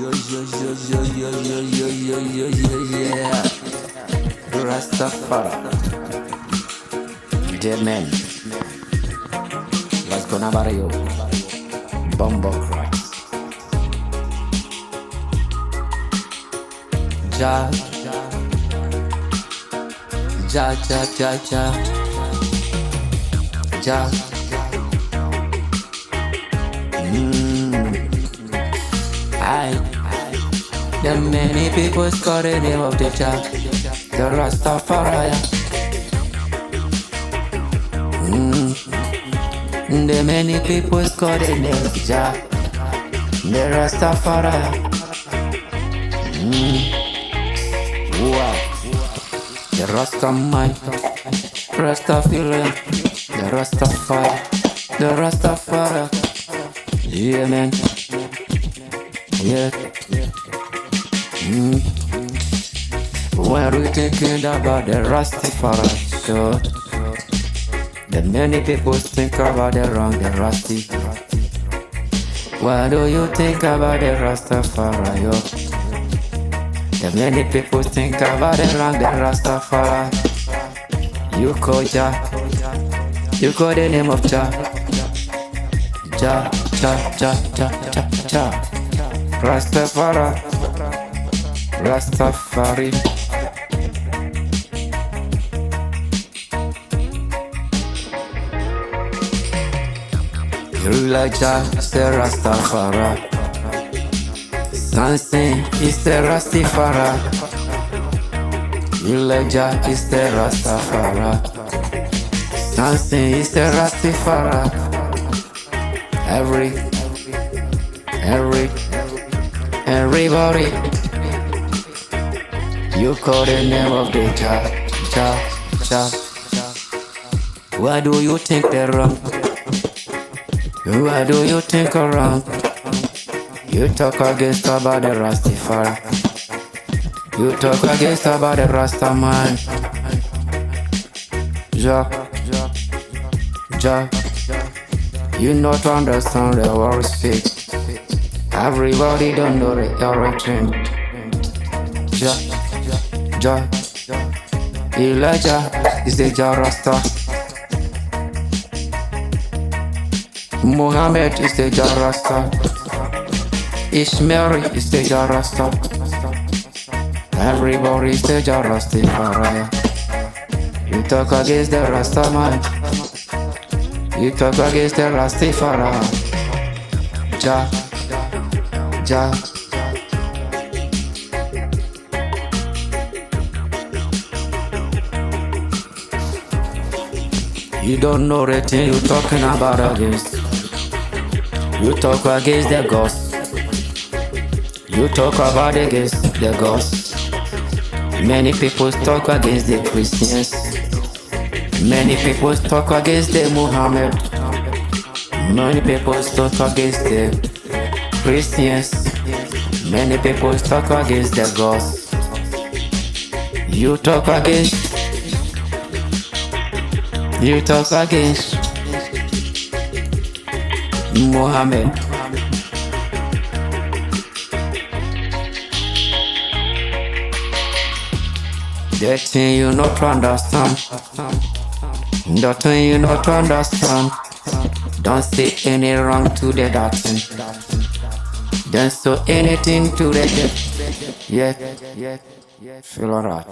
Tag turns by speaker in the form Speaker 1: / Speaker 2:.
Speaker 1: Yeah. Rastafari. Dead man. What's gonna bother you? Bumbo Christ. Ja. Ja, ja, ja, ja. Ja. The many people call the name of the Jah, the Rastafari. The many people call the name of Jah, the Rastafari. Wow. The Rastaman, Rastafari, the Rastafari, the Rastafari. Yeah, man. Yeah. When we thinking about the Rastafari, so the many people think about the wrong, the Rusty. What do you think about the Rastafari, yo? The many people think about the wrong, the Rastafari. You call Jah, you call the name of Jah, Jah, Jah, Jah, Jah, Jah, Jah. Rastafari, Rastafari. You like Jah, it's the Rastafari. Dancing is the Rastafari. You like Jah, it's the Rastafari. Dancing is the Rastafari. Everybody. You call the name of the Jah, Jah, Jah. Why do you think they're wrong? Why do you think wrong? You talk against about the Rastafari. You talk against about the Rastaman. Jah, Jah. You not understand the word speak. Everybody don't know the origin. Jah, Jah. Elijah is the Jah Rasta. Muhammad is the Jah Rasta. Ishmael is the Jah Rasta. Everybody is the Jah Rastafari. You talk against the Rastaman. You talk against the Rastafari. Jah, Jah. You don't know the thing you talking about against. You talk against the ghost. You talk about against the ghost. Many people talk against the Christians. Many people talk against the Muhammad. Many people talk against the Christians. Many people talk against the ghost. You talk against. You talk against Muhammad. The thing you not understand. The thing you not understand. Don't say any wrong to the that thing. Don't say anything to the dead. Yeah. Feel alright.